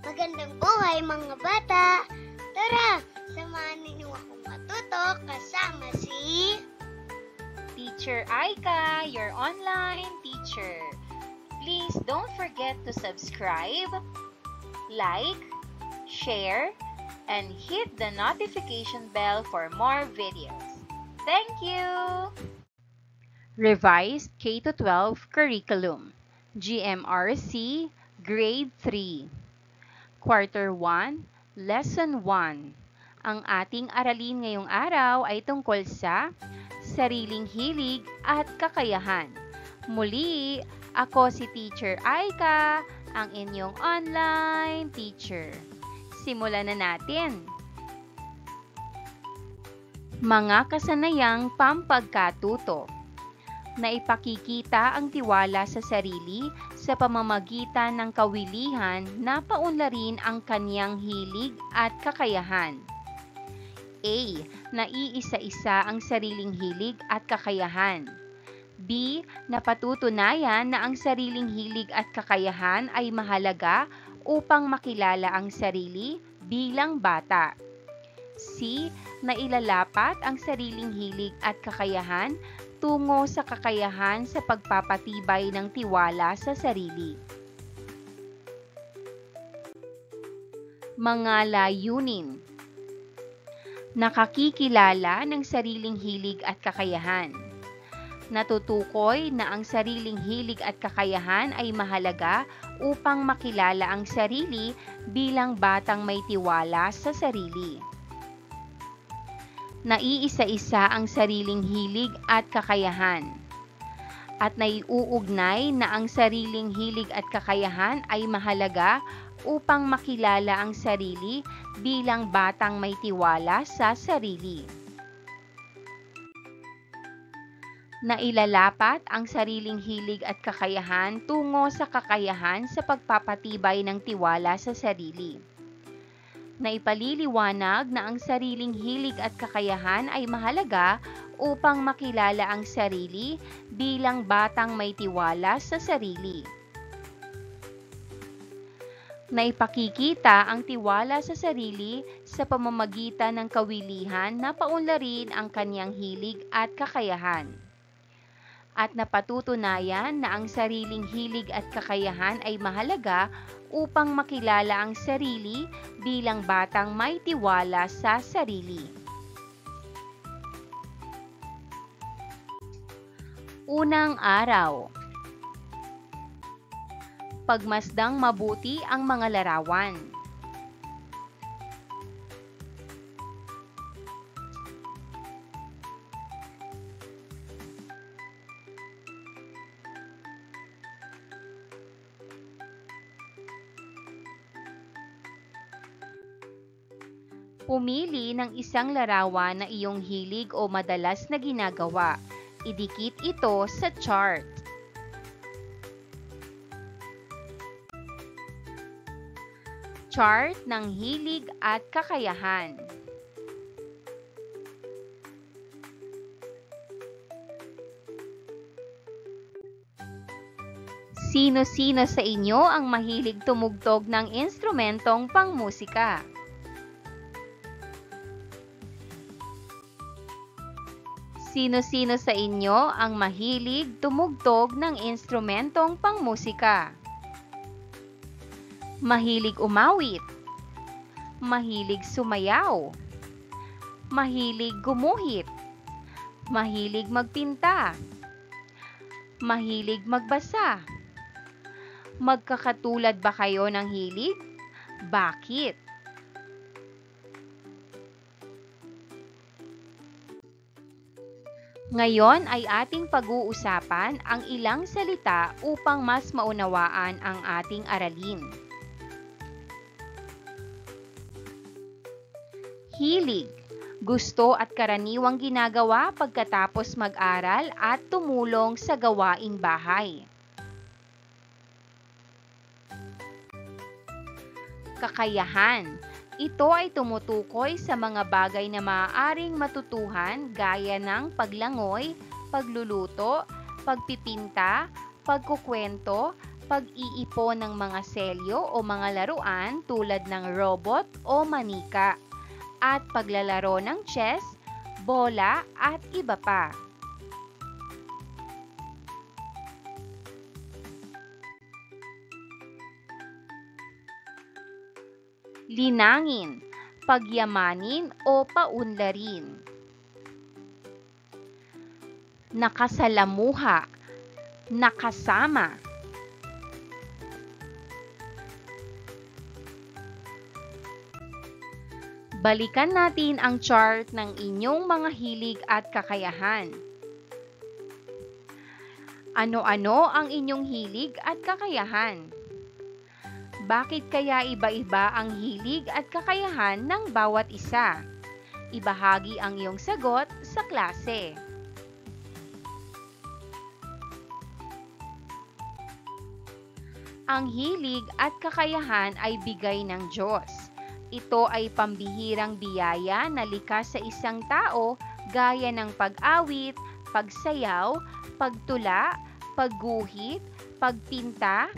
Magandang buhay mga bata! Tara, samahan ninyo akong matuto kasama si Teacher Aika, your online teacher. Please don't forget to subscribe, like, share, and hit the notification bell for more videos. Thank you! Revised K-12 Curriculum, GMRC, Grade 3. Quarter 1, Lesson 1. Ang ating aralin ngayong araw ay tungkol sa sariling hilig at kakayahan. Muli, ako si Teacher Aika, ang inyong online teacher. Simulan na natin. Mga kasanayang pampagkatuto. Naipakikita ang tiwala sa sarili sa pamamagitan ng kawilihan na paunlarin ang kaniyang hilig at kakayahan. A. Naiisa-isa ang sariling hilig at kakayahan. B. Napatutunayan na ang sariling hilig at kakayahan ay mahalaga upang makilala ang sarili bilang bata. C. Nailalapat ang sariling hilig at kakayahan tungo sa kakayahan sa pagpapatibay ng tiwala sa sarili. Mga layunin. Nakakikilala ng sariling hilig at kakayahan. Natutukoy na ang sariling hilig at kakayahan ay mahalaga upang makilala ang sarili bilang batang may tiwala sa sarili. Naiisa-isa ang sariling hilig at kakayahan. At naiuugnay na ang sariling hilig at kakayahan ay mahalaga upang makilala ang sarili bilang batang may tiwala sa sarili. Nailalapat ang sariling hilig at kakayahan tungo sa kakayahan sa pagpapatibay ng tiwala sa sarili. Naipaliliwanag na ang sariling hilig at kakayahan ay mahalaga upang makilala ang sarili bilang batang may tiwala sa sarili. Naipakikita ang tiwala sa sarili sa pamamagitan ng kawilihan na paunlarin ang kaniyang hilig at kakayahan. At napatutunayan na ang sariling hilig at kakayahan ay mahalaga upang makilala ang sarili bilang batang may tiwala sa sarili. Unang araw. Pagmasdang mabuti ang mga larawan. Pumili ng isang larawan na iyong hilig o madalas na ginagawa. Idikit ito sa chart. Chart ng hilig at kakayahan. Sino-sino sa inyo ang mahilig tumugtog ng instrumentong pangmusika? Sino-sino sa inyo ang mahilig tumugtog ng instrumentong pangmusika? Mahilig umawit, mahilig sumayaw, mahilig gumuhit, mahilig magpinta, mahilig magbasa. Magkakatulad ba kayo ng hilig? Bakit? Ngayon ay ating pag-uusapan ang ilang salita upang mas maunawaan ang ating aralin. Hilig, gusto at karaniwang ginagawa pagkatapos mag-aral at tumulong sa gawaing bahay. Kakayahan, ito ay tumutukoy sa mga bagay na maaaring matutuhan gaya ng paglangoy, pagluluto, pagpipinta, pagkukwento, pag-iipon ng mga selyo o mga laruan tulad ng robot o manika, at paglalaro ng chess, bola at iba pa. Linangin, pagyamanin o paunlarin. Nakasalamuha, nakasama. Balikan natin ang chart ng inyong mga hilig at kakayahan. Ano-ano ang inyong hilig at kakayahan? Bakit kaya iba-iba ang hilig at kakayahan ng bawat isa? Ibahagi ang iyong sagot sa klase. Ang hilig at kakayahan ay bigay ng Diyos. Ito ay pambihirang biyaya na likas sa isang tao gaya ng pag-awit, pagsayaw, pagtula, pagguhit, pagpinta,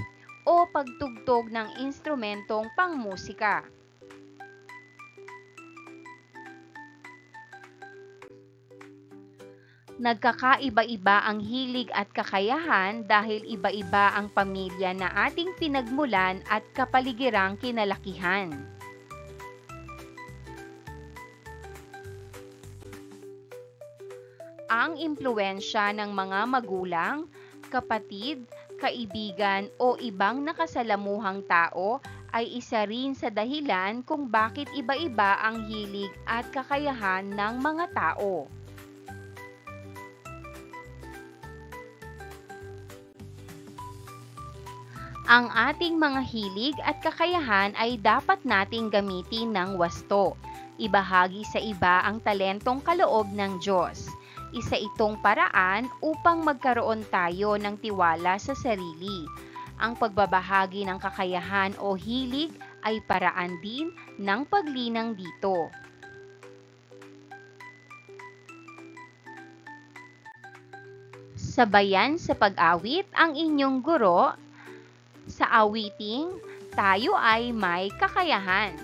o pagtugtog ng instrumentong pangmusika. Nagkakaiba-iba ang hilig at kakayahan dahil iba-iba ang pamilya na ating pinagmulan at kapaligirang kinalakihan. Ang impluwensya ng mga magulang, kapatid, kaibigan o ibang nakasalamuhang tao ay isa rin sa dahilan kung bakit iba-iba ang hilig at kakayahan ng mga tao. Ang ating mga hilig at kakayahan ay dapat nating gamitin ng wasto. Ibahagi sa iba ang talentong kaloob ng Diyos. Isa itong paraan upang magkaroon tayo ng tiwala sa sarili. Ang pagbabahagi ng kakayahan o hilig ay paraan din ng paglinang dito. Sabayan sa pag-awit ang inyong guro. Sa awiting, tayo ay may kakayahan.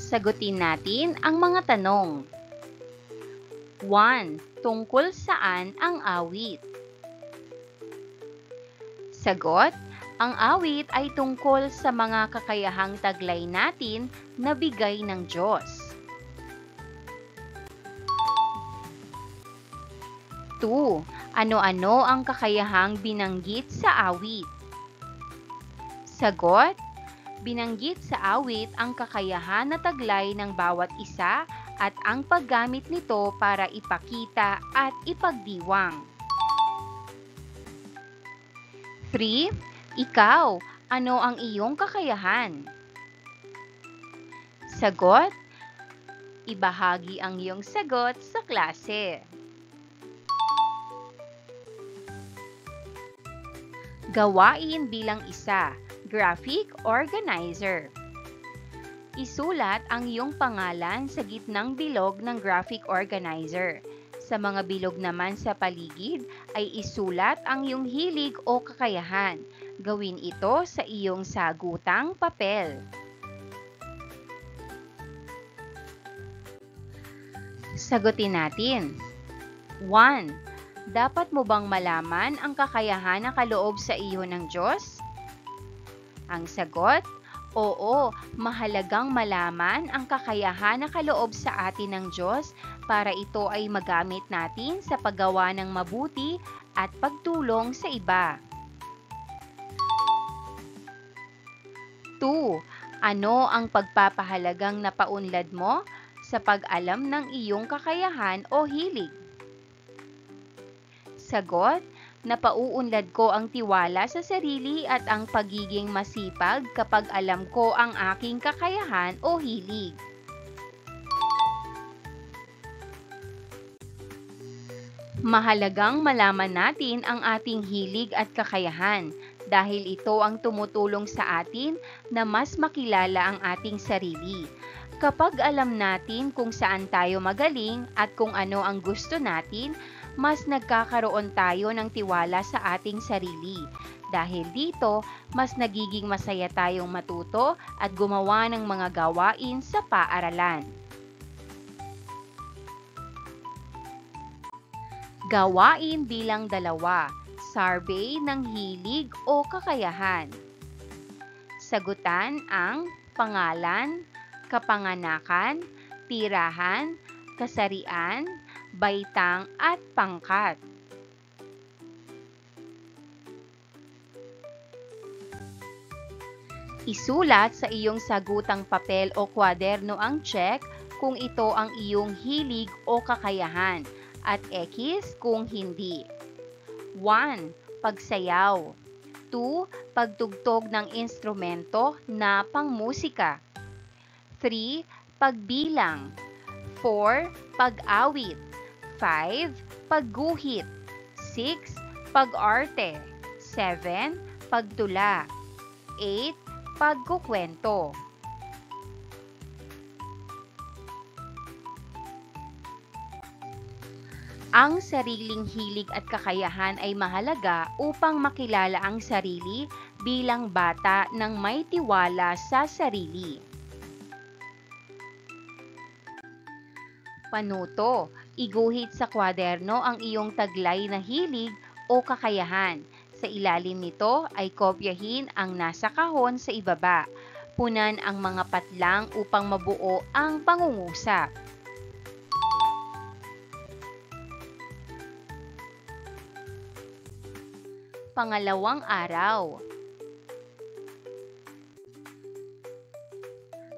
Sagutin natin ang mga tanong. 1. Tungkol saan ang awit? Sagot, ang awit ay tungkol sa mga kakayahang taglay natin na bigay ng Diyos. 2. Ano-ano ang kakayahang binanggit sa awit? Sagot, binanggit sa awit ang kakayahan na taglay ng bawat isa at ang paggamit nito para ipakita at ipagdiwang. 3. Ikaw, ano ang iyong kakayahan? Sagot, ibahagi ang iyong sagot sa klase. Gawain bilang isa. Graphic organizer. Isulat ang iyong pangalan sa gitnang bilog ng graphic organizer. Sa mga bilog naman sa paligid ay isulat ang iyong hilig o kakayahan. Gawin ito sa iyong sagutang papel. Sagutin natin. 1. Dapat mo bang malaman ang kakayahan na kaloob sa iyo ng Diyos? Ang sagot, oo, mahalagang malaman ang kakayahan na kaloob sa atin ng Diyos para ito ay magamit natin sa paggawa ng mabuti at pagtulong sa iba. 2. Ano ang pagpapahalagang napaunlad mo sa pag-alam ng iyong kakayahan o hilig? Sagot, napauunlad ko ang tiwala sa sarili at ang pagiging masipag kapag alam ko ang aking kakayahan o hilig. Mahalagang malaman natin ang ating hilig at kakayahan dahil ito ang tumutulong sa atin na mas makilala ang ating sarili. Kapag alam natin kung saan tayo magaling at kung ano ang gusto natin, mas nagkakaroon tayo ng tiwala sa ating sarili. Dahil dito, mas nagiging masaya tayong matuto at gumawa ng mga gawain sa paaralan. Gawain bilang 2, survey ng hilig o kakayahan. Sagutan ang pangalan, kapanganakan, tirahan, kasarian, baitang at pangkat. Isulat sa iyong sagutang papel o kwaderno ang check kung ito ang iyong hilig o kakayahan at X kung hindi. 1. Pagsayaw. 2. Pagtugtog ng instrumento na pangmusika. 3. Pagbilang. 4. Pag-awit. 5. Pagguhit. 6. Pag-arte. 7. Pagtula. 8. Pagkukwento. Ang sariling hilig at kakayahan ay mahalaga upang makilala ang sarili bilang bata ng may tiwala sa sarili. Panuto, iguhit sa kwaderno ang iyong taglay na hilig o kakayahan. Sa ilalim nito ay kopyahin ang nasa kahon sa ibaba. Punan ang mga patlang upang mabuo ang pangungusap. Pangalawang araw.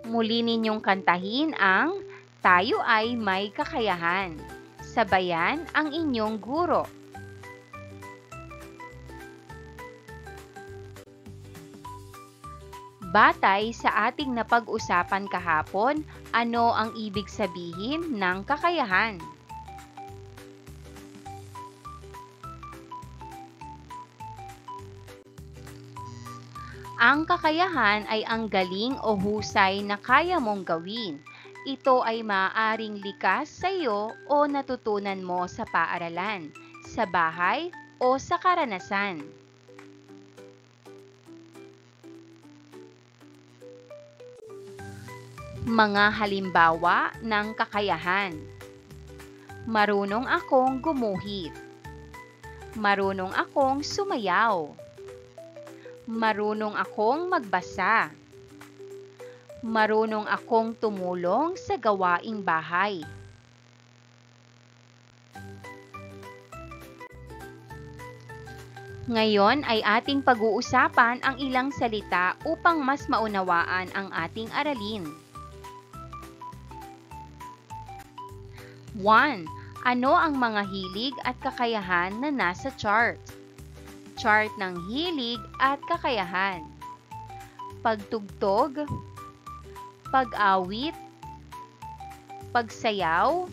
Muli ninyong kantahin ang "Tayo ay may kakayahan." Sabayan ang inyong guro. Batay sa ating napag-usapan kahapon, ano ang ibig sabihin ng kakayahan? Ang kakayahan ay ang galing o husay na kaya mong gawin. Ito ay maaaring likas sa iyo o natutunan mo sa paaralan, sa bahay o sa karanasan. Mga halimbawa ng kakayahan. Marunong akong gumuhit. Marunong akong sumayaw. Marunong akong magbasa. Marunong akong tumulong sa gawaing bahay. Ngayon ay ating pag-uusapan ang ilang salita upang mas maunawaan ang ating aralin. 1. Ano ang mga hilig at kakayahan na nasa chart? Chart ng hilig at kakayahan. Pagtugtog, pag-awit, pagsayaw,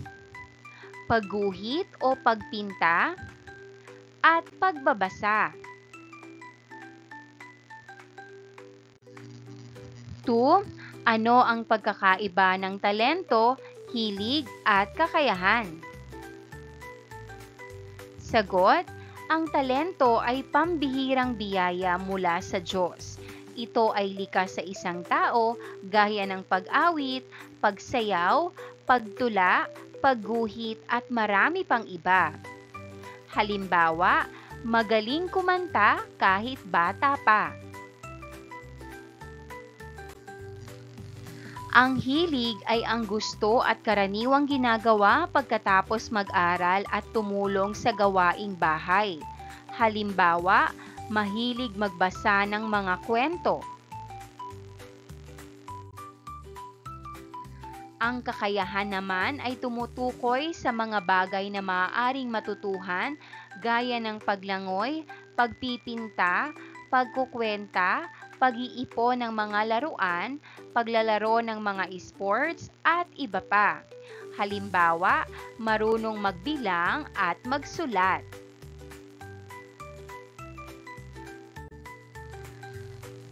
pagguhit o pagpinta, at pagbabasa. 2. Ano ang pagkakaiba ng talento, hilig at kakayahan? Sagot, ang talento ay pambihirang biyaya mula sa Diyos. Ito ay likas sa isang tao gaya ng pag-awit, pagsayaw, pagtula, pagguhit at marami pang iba. Halimbawa, magaling kumanta kahit bata pa. Ang hilig ay ang gusto at karaniwang ginagawa pagkatapos mag-aral at tumulong sa gawaing bahay. Halimbawa, mahilig magbasa ng mga kwento. Ang kakayahan naman ay tumutukoy sa mga bagay na maaaring matutuhan gaya ng paglangoy, pagpipinta, pagkukwenta, pag-iipon ng mga laruan, paglalaro ng mga sports, at iba pa. Halimbawa, marunong magbilang at magsulat.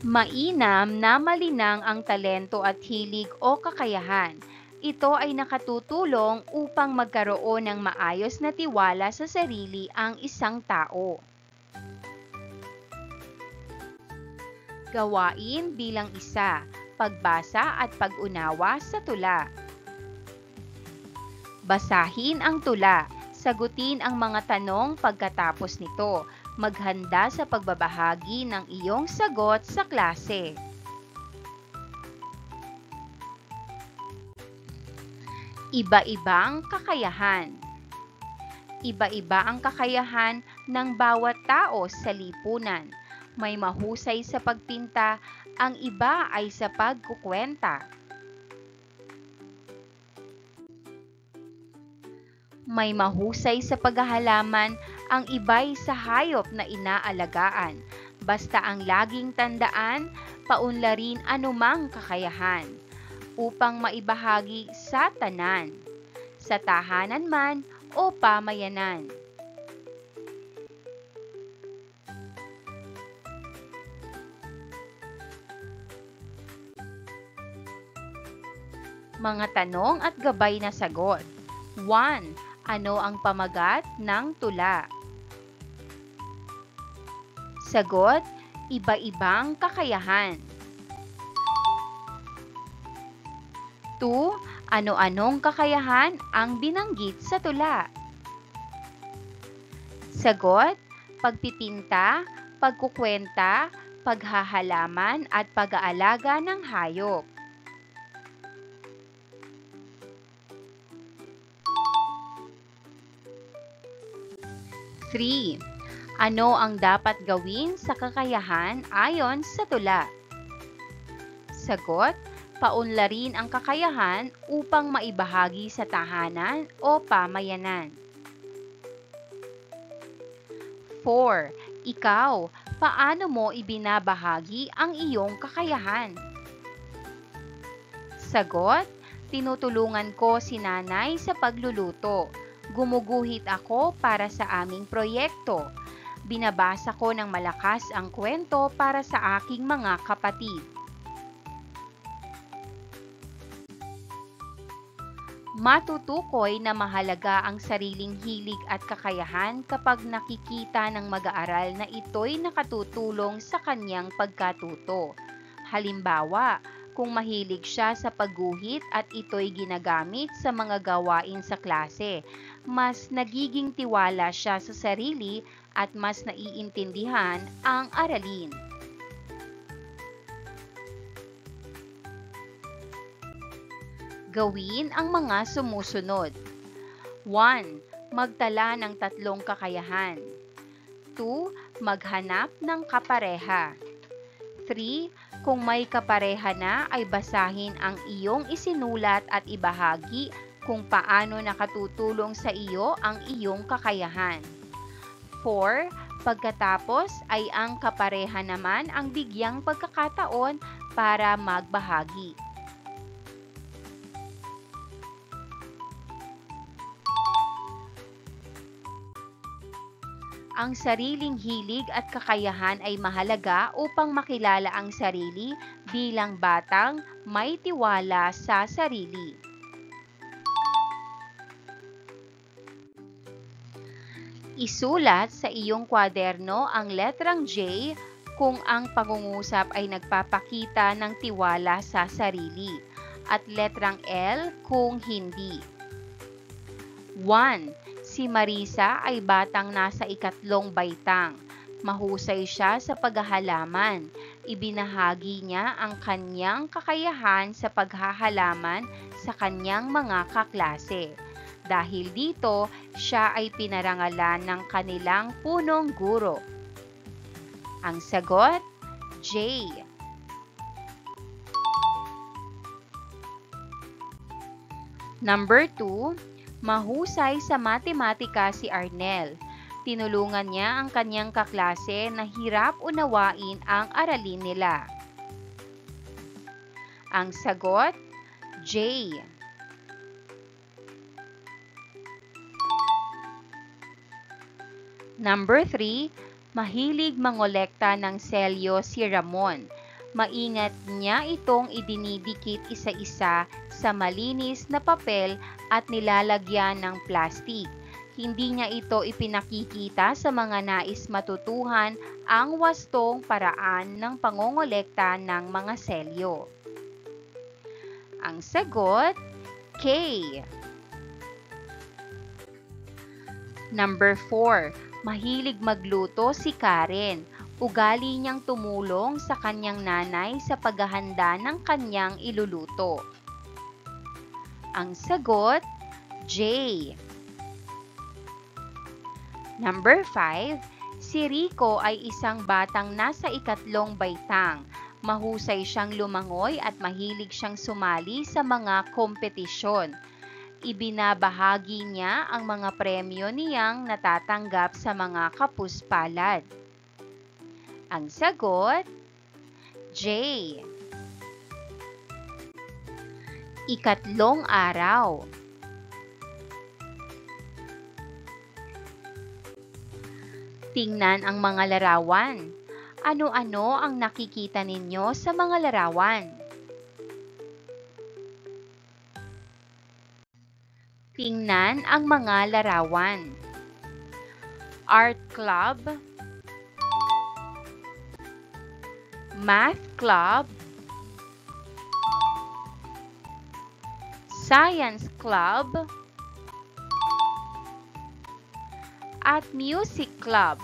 Mainam na malinang ang talento at hilig o kakayahan. Ito ay nakatutulong upang magkaroon ng maayos na tiwala sa sarili ang isang tao. Gawain bilang isa, pagbasa at pag-unawa sa tula. Basahin ang tula, sagutin ang mga tanong pagkatapos nito. Maghanda sa pagbabahagi ng iyong sagot sa klase. Iba-ibang kakayahan. Iba-iba ang kakayahan ng bawat tao sa lipunan. May mahusay sa pagpinta, ang iba ay sa pagkukwenta. May mahusay sa paghahalaman, ang iba'y sa hayop na inaalagaan. Basta ang laging tandaan, paunlarin anumang kakayahan, upang maibahagi sa tanan, sa tahanan man o pamayanan. Mga tanong at gabay na sagot. 1. Ano ang pamagat ng tula? Sagot, iba-ibang kakayahan. 2. Ano-anong kakayahan ang binanggit sa tula? Sagot, pagpipinta, pagkukwenta, paghahalaman at pag-aalaga ng hayop. 3. Ano ang dapat gawin sa kakayahan ayon sa tula? Sagot, paunlarin ang kakayahan upang maibahagi sa tahanan o pamayanan. 4. Ikaw, paano mo ibinabahagi ang iyong kakayahan? Sagot, tinutulungan ko si nanay sa pagluluto. Gumuguhit ako para sa aming proyekto. Binabasa ko ng malakas ang kwento para sa aking mga kapatid. Matutukoy na mahalaga ang sariling hilig at kakayahan kapag nakikita ng mag-aaral na ito'y nakatutulong sa kanyang pagkatuto. Halimbawa, kung mahilig siya sa pagguhit at ito'y ginagamit sa mga gawain sa klase, mas nagiging tiwala siya sa sarili at mas naiintindihan ang aralin. Gawin ang mga sumusunod. 1. Magtala ng 3 kakayahan. 2. Maghanap ng kapareha. 3. Kung may kapareha na ay basahin ang iyong isinulat at ibahagi kung paano nakatutulong sa iyo ang iyong kakayahan. 4. Pagkatapos ay ang kapareha naman ang bigyang pagkakataon para magbahagi. Ang sariling hilig at kakayahan ay mahalaga upang makilala ang sarili bilang batang may tiwala sa sarili. Isulat sa iyong kwaderno ang letrang J kung ang pangungusap ay nagpapakita ng tiwala sa sarili at letrang L kung hindi. 1. Si Marisa ay batang nasa 3 baitang. Mahusay siya sa paghahalaman. Ibinahagi niya ang kanyang kakayahan sa paghahalaman sa kanyang mga kaklase. Dahil dito, siya ay pinarangalan ng kanilang punong guro. Ang sagot, J. Number 2. Mahusay sa matematika si Arnel. Tinulungan niya ang kanyang kaklase na hirap unawain ang aralin nila. Ang sagot, J. Number 3. Mahilig mangolekta ng selyo si Ramon. Maingat niya itong idinidikit isa-isa sa malinis na papel at nilalagyan ng plastik. Hindi niya ito ipinakikita sa mga nais matutuhan ang wastong paraan ng pangongolekta ng mga selyo. Ang sagot, K. Number 4. Mahilig magluto si Karen. Ugali niyang tumulong sa kanyang nanay sa paghahanda ng kanyang iluluto. Ang sagot, J. Number 5. Si Rico ay isang batang nasa ikatlong baitang. Mahusay siyang lumangoy at mahilig siyang sumali sa mga kompetisyon. Ibinabahagi niya ang mga premyo niyang natatanggap sa mga kapuspalad. Ang sagot, J. Ikatlong araw. Tingnan ang mga larawan. Ano-ano ang nakikita ninyo sa mga larawan? Tingnan ang mga larawan. Art Club, Math Club, Science Club, at Music Club.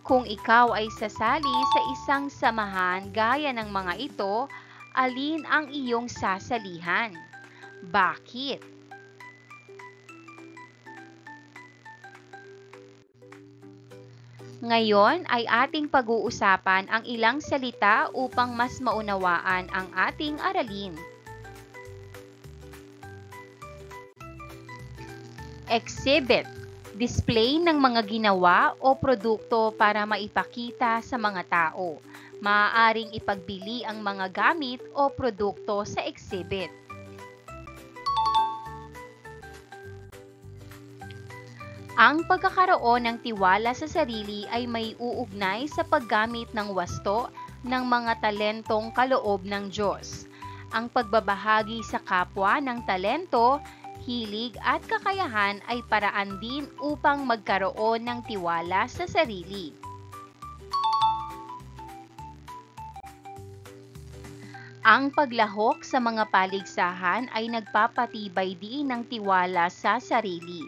Kung ikaw ay sasali sa isang samahan gaya ng mga ito, alin ang iyong sasalihan? Bakit? Ngayon ay ating pag-uusapan ang ilang salita upang mas maunawaan ang ating aralin. Exhibit. Display ng mga ginawa o produkto para maipakita sa mga tao. Maaaring ipagbili ang mga gamit o produkto sa exhibit. Ang pagkakaroon ng tiwala sa sarili ay may uugnay sa paggamit ng wasto ng mga talentong kaloob ng Diyos. Ang pagbabahagi sa kapwa ng talento, hilig at kakayahan ay paraan din upang magkaroon ng tiwala sa sarili. Ang paglahok sa mga paligsahan ay nagpapatibay din ng tiwala sa sarili.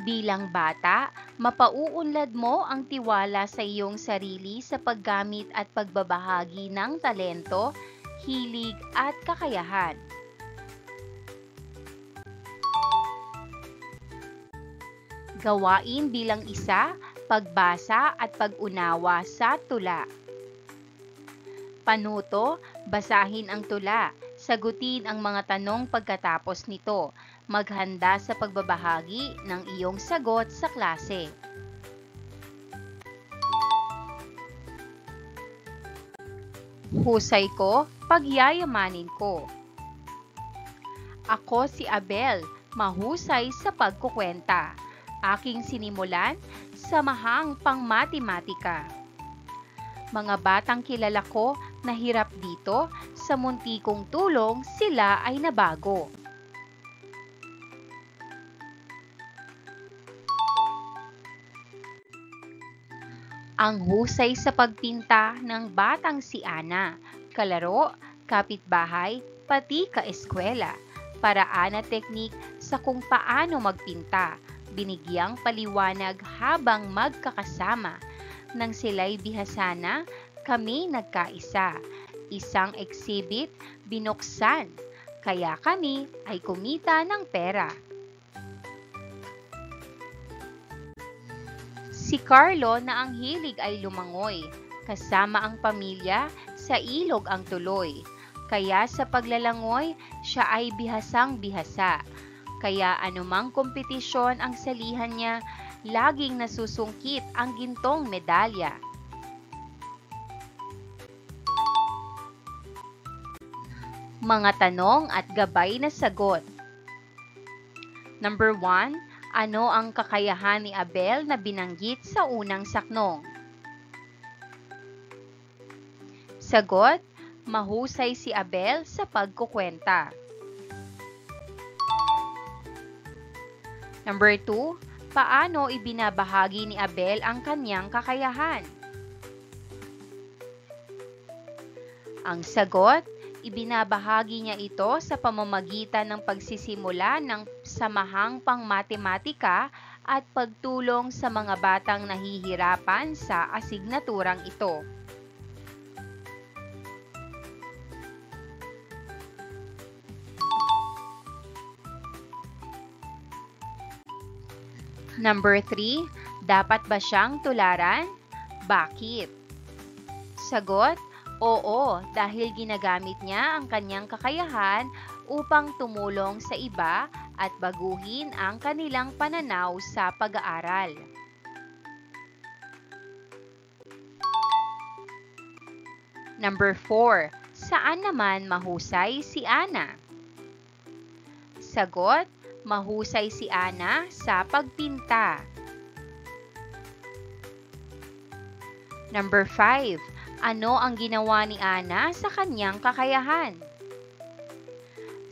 Bilang bata, mapauunlad mo ang tiwala sa iyong sarili sa paggamit at pagbabahagi ng talento, hilig at kakayahan. Gawain bilang isa, pagbasa at pag-unawa sa tula. Panuto, basahin ang tula, sagutin ang mga tanong pagkatapos nito. Maghanda sa pagbabahagi ng iyong sagot sa klase. Husay ko, pagyayamanin ko. Ako si Abel, mahusay sa pagkukwenta. Aking sinimulan, samahang pang-matematika. Mga batang kilala ko na hirap dito, sa muntikong tulong sila ay nabago. Ang husay sa pagpinta ng batang si Ana, kalaro, kapitbahay, pati kaeskwela. Paraan at teknik sa kung paano magpinta, binigyang paliwanag habang magkakasama. Nang sila'y bihasana, kami nagkaisa. Isang exhibit binuksan, kaya kami ay kumita ng pera. Si Carlo na ang hilig ay lumangoy, kasama ang pamilya, sa ilog ang tuloy. Kaya sa paglalangoy, siya ay bihasang-bihasa. Kaya anumang kompetisyon ang salihan niya, laging nasusungkit ang gintong medalya. Mga tanong at gabay na sagot. Number 1. Ano ang kakayahan ni Abel na binanggit sa unang saknong? Sagot, mahusay si Abel sa pagkukwenta. Number 2, paano ibinabahagi ni Abel ang kanyang kakayahan? Ang sagot, ibinabahagi niya ito sa pamamagitan ng pagsisimula ng samahang pangmatematika at pagtulong sa mga batang nahihirapan sa asignaturang ito. Number 3, dapat ba siyang tularan? Bakit? Sagot, oo, dahil ginagamit niya ang kanyang kakayahan upang tumulong sa iba at baguhin ang kanilang pananaw sa pag-aaral. Number 4, saan naman mahusay si Ana? Sagot, mahusay si Ana sa pagpinta. Number 5, ano ang ginawa ni Ana sa kanyang kakayahan?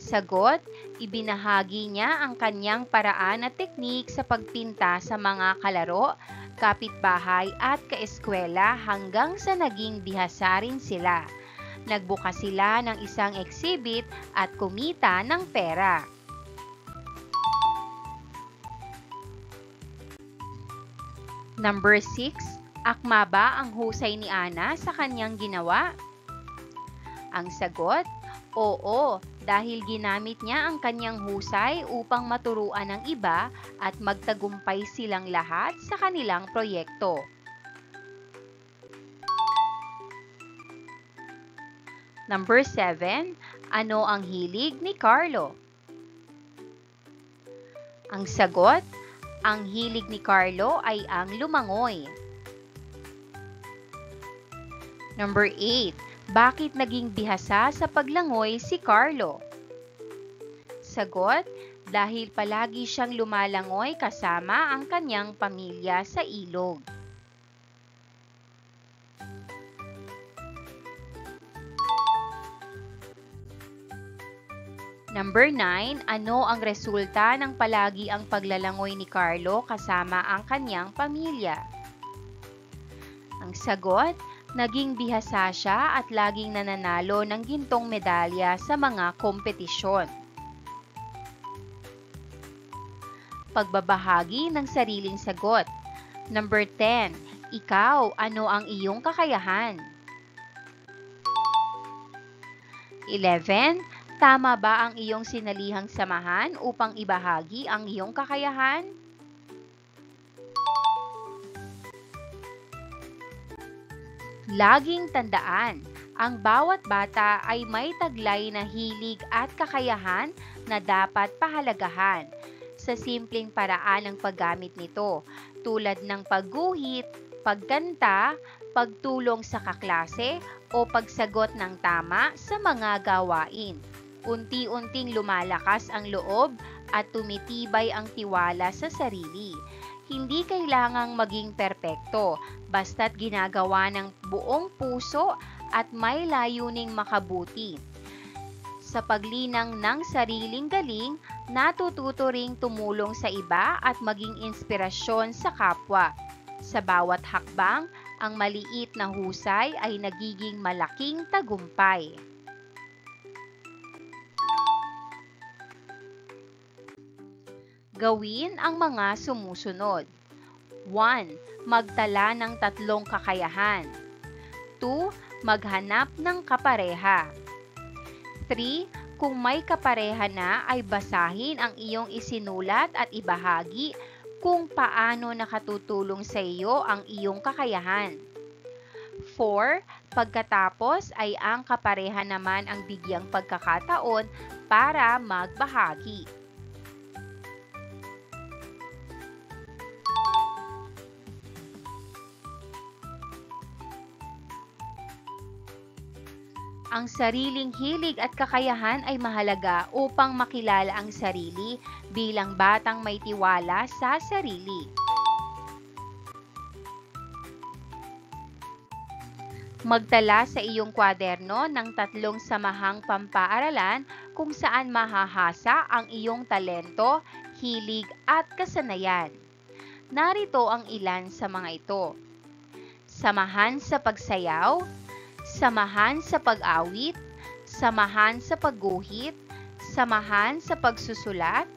Sagot, ibinahagi niya ang kanyang paraan at teknik sa pagpinta sa mga kalaro, kapitbahay at kaeskwela hanggang sa naging bihasa rin sila. Nagbukas sila ng isang exhibit at kumita ng pera. Number 6, akma ba ang husay ni Ana sa kanyang ginawa? Ang sagot, oo, dahil ginamit niya ang kanyang husay upang maturuan ng iba at magtagumpay silang lahat sa kanilang proyekto. Number 7, ano ang hilig ni Carlo? Ang sagot, ang hilig ni Carlo ay ang lumangoy. Number 8, bakit naging bihasa sa paglangoy si Carlo? Sagot, dahil palagi siyang lumalangoy kasama ang kanyang pamilya sa ilog. Number 9, ano ang resulta ng palagi ang paglalangoy ni Carlo kasama ang kanyang pamilya? Ang sagot, naging bihasa siya at laging nananalo ng gintong medalya sa mga kompetisyon. Pagbabahagi ng sariling sagot. Number 10, ikaw, ano ang iyong kakayahan? 11, tama ba ang iyong sinalihang samahan upang ibahagi ang iyong kakayahan? Laging tandaan, ang bawat bata ay may taglay na hilig at kakayahan na dapat pahalagahan sa simpleng paraan ng paggamit nito, tulad ng pagguhit, pagkanta, pagtulong sa kaklase o pagsagot ng tama sa mga gawain. Unti-unting lumalakas ang loob at tumitibay ang tiwala sa sarili. Hindi kailangang maging perpekto, basta't ginagawa ng buong puso at may layuning makabuti. Sa paglinang ng sariling galing, natututo ring tumulong sa iba at maging inspirasyon sa kapwa. Sa bawat hakbang, ang maliit na husay ay nagiging malaking tagumpay. Gawin ang mga sumusunod. 1. Magtala ng 3 kakayahan. 2. Maghanap ng kapareha. 3. Kung may kapareha na ay basahin ang iyong isinulat at ibahagi kung paano nakatutulong sa iyo ang iyong kakayahan. 4. Pagkatapos ay ang kapareha naman ang bigyang pagkakataon para magbahagi. Ang sariling hilig at kakayahan ay mahalaga upang makilala ang sarili bilang batang may tiwala sa sarili. Magtala sa iyong kwaderno ng 3 samahang pampaaralan kung saan mahahasa ang iyong talento, hilig at kasanayan. Narito ang ilan sa mga ito: samahan sa pagsayaw, samahan sa pag-awit, samahan sa pagguhit, samahan sa pagsusulat,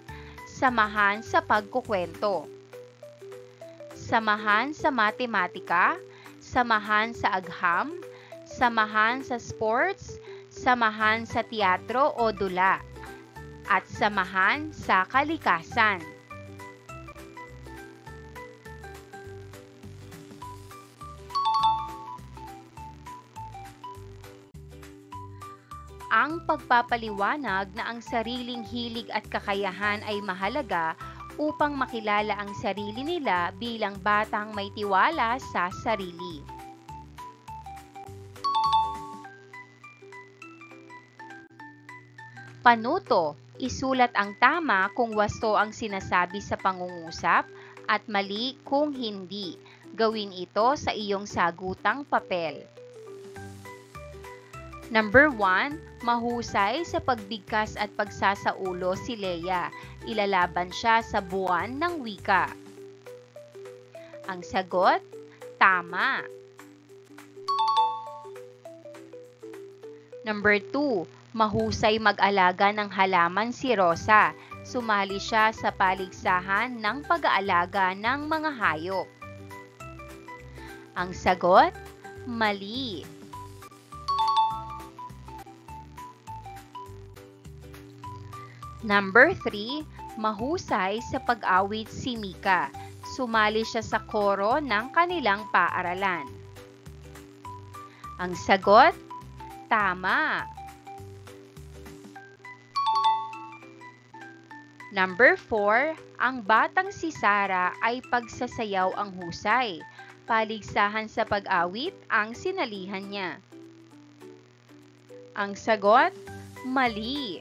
samahan sa pagkukwento. Samahan sa matematika, samahan sa agham, samahan sa sports, samahan sa teatro o dula, at samahan sa kalikasan. Ang pagpapaliwanag na ang sariling hilig at kakayahan ay mahalaga upang makilala ang sarili nila bilang batang may tiwala sa sarili. Panuto, isulat ang tama kung wasto ang sinasabi sa pangungusap at mali kung hindi. Gawin ito sa iyong sagutang papel. Number 1, mahusay sa pagbigkas at pagsasaulo si Leia. Ilalaban siya sa buwan ng wika. Ang sagot, tama. Number 2, mahusay mag-alaga ng halaman si Rosa. Sumali siya sa paligsahan ng pag-aalaga ng mga hayop. Ang sagot, mali. Number 3, mahusay sa pag-awit si Mika. Sumali siya sa koro ng kanilang paaralan. Ang sagot, tama. Number 4, ang batang si Sarah ay pagsasayaw ang husay. Paligsahan sa pag-awit ang sinalihan niya. Ang sagot, mali.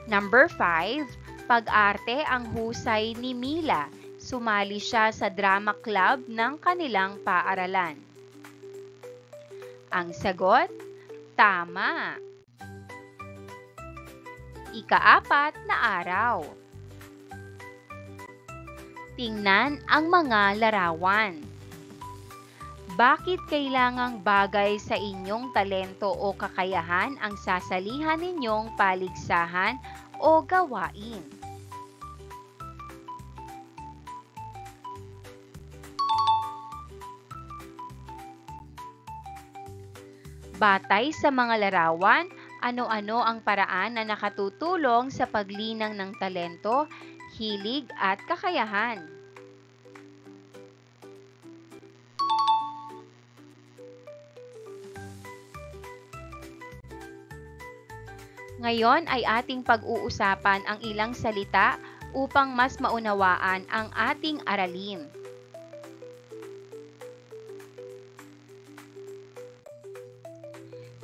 Number 5, pag-arte ang husay ni Mila. Sumali siya sa drama club ng kanilang paaralan. Ang sagot, tama. Ika-4 na araw. Tingnan ang mga larawan. Bakit kailangang bagay sa inyong talento o kakayahan ang sasalihan ninyong paligsahan o gawain? Batay sa mga larawan, ano-ano ang paraan na nakatutulong sa paglinang ng talento, hilig at kakayahan? Ngayon ay ating pag-uusapan ang ilang salita upang mas maunawaan ang ating aralin.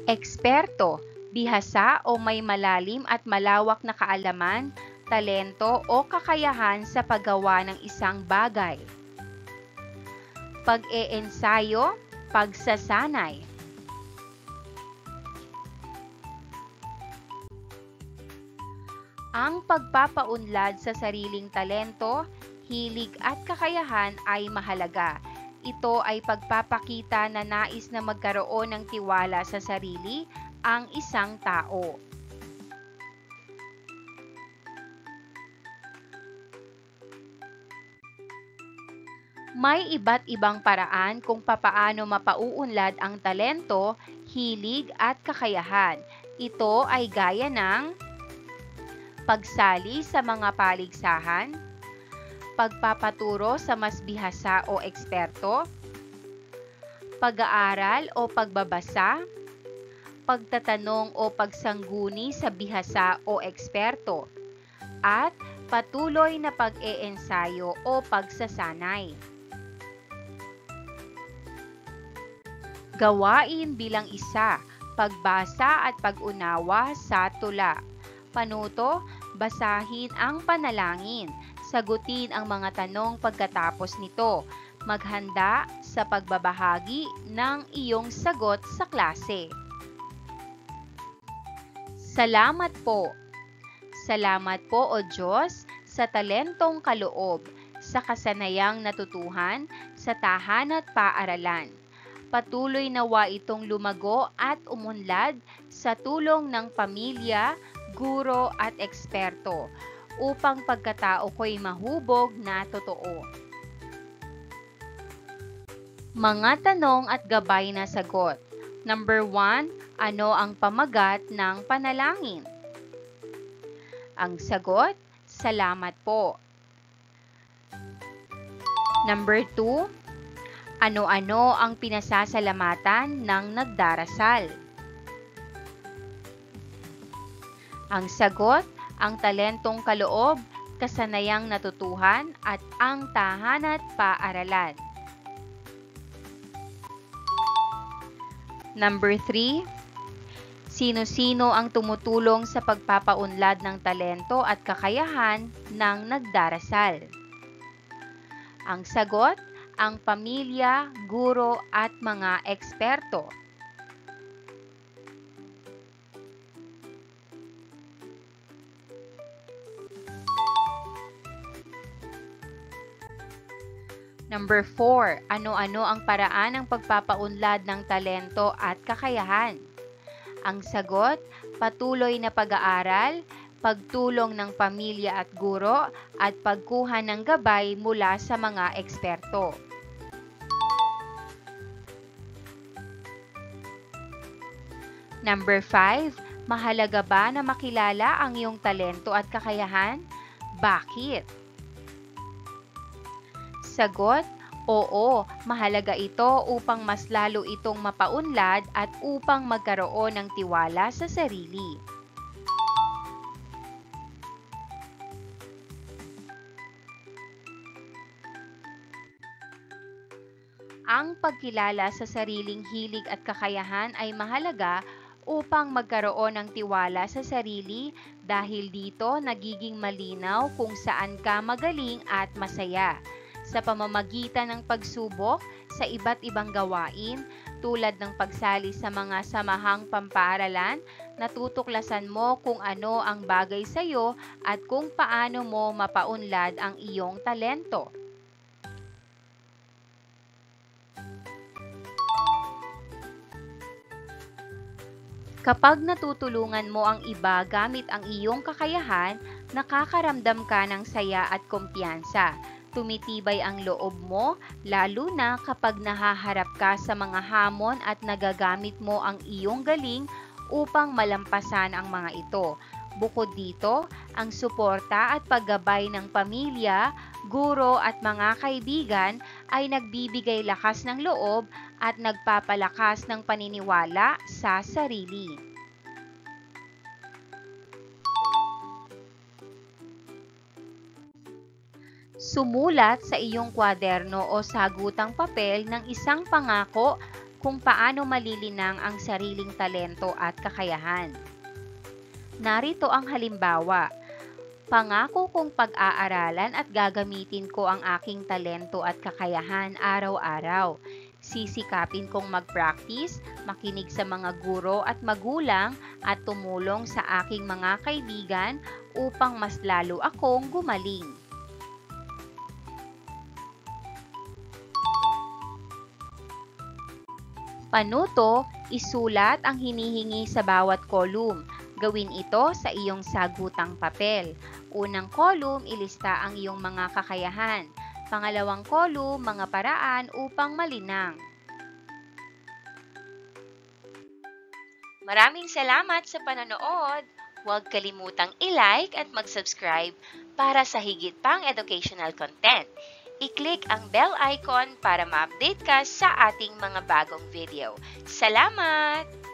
Eksperto, bihasa o may malalim at malawak na kaalaman, talento o kakayahan sa paggawa ng isang bagay. Pag-eensayo, pagsasanay. Ang pagpapaunlad sa sariling talento, hilig at kakayahan ay mahalaga. Ito ay pagpapakita na nais na magkaroon ng tiwala sa sarili ang isang tao. May iba't ibang paraan kung papaano mapauunlad ang talento, hilig at kakayahan. Ito ay gaya ng pagsali sa mga paligsahan, pagpapaturo sa mas bihasa o eksperto, pag-aaral o pagbabasa, pagtatanong o pagsangguni sa bihasa o eksperto, at patuloy na pag-eensayo o pagsasanay. Gawain bilang isa, pagbasa at pag-unawa sa tula. Panuto, basahin ang panalangin. Sagutin ang mga tanong pagkatapos nito. Maghanda sa pagbabahagi ng iyong sagot sa klase. Salamat po. Salamat po o Diyos sa talentong kaloob, sa kasanayang natutuhan sa tahan at paaralan. Patuloy nawa itong lumago at umunlad sa tulong ng pamilya, guro at eksperto upang pagkatao ko'y mahubog na totoo. Mga tanong at gabay na sagot. Number 1, ano ang pamagat ng panalangin? Ang sagot, salamat po. Number 2, ano-ano ang pinasasalamatan ng nagdarasal? Ang sagot, ang talentong kaloob, kasanayang natutuhan at ang tahan at paaralan. Number 3, sino-sino ang tumutulong sa pagpapaunlad ng talento at kakayahan ng nagdarasal? Ang sagot, ang pamilya, guro at mga eksperto. Number 4, ano-ano ang paraan ng pagpapaunlad ng talento at kakayahan? Ang sagot, patuloy na pag-aaral, pagtulong ng pamilya at guro, at pagkuha ng gabay mula sa mga eksperto. Number 5, mahalaga ba na makilala ang iyong talento at kakayahan? Bakit? Sagot, oo, mahalaga ito upang mas lalo itong mapaunlad at upang magkaroon ng tiwala sa sarili. Ang pagkilala sa sariling hilig at kakayahan ay mahalaga upang magkaroon ng tiwala sa sarili dahil dito nagiging malinaw kung saan ka magaling at masaya. Sa pamamagitan ng pagsubok sa iba't ibang gawain tulad ng pagsali sa mga samahang pampaaralan, natutuklasan mo kung ano ang bagay sa iyo at kung paano mo mapaunlad ang iyong talento. Kapag natutulungan mo ang iba gamit ang iyong kakayahan, nakakaramdam ka ng saya at kumpiyansa. Tumitibay ang loob mo, lalo na kapag nahaharap ka sa mga hamon at nagagamit mo ang iyong galing upang malampasan ang mga ito. Bukod dito, ang suporta at paggabay ng pamilya, guro at mga kaibigan ay nagbibigay lakas ng loob at nagpapalakas ng paniniwala sa sarili. Sumulat sa iyong kwaderno o sagutang papel ng isang pangako kung paano malilinang ang sariling talento at kakayahan. Narito ang halimbawa. Pangako kong pag-aaralan at gagamitin ko ang aking talento at kakayahan araw-araw. Sisikapin kong mag-practice, makinig sa mga guro at magulang at tumulong sa aking mga kaibigan upang mas lalo akong gumaling. Panuto, isulat ang hinihingi sa bawat kolum. Gawin ito sa iyong sagutang papel. Unang kolum, ilista ang iyong mga kakayahan. Pangalawang kolum, mga paraan upang malinang. Maraming salamat sa panonood. Huwag kalimutang i-like at mag-subscribe para sa higit pang educational content. I-click ang bell icon para ma-update ka sa ating mga bagong video. Salamat!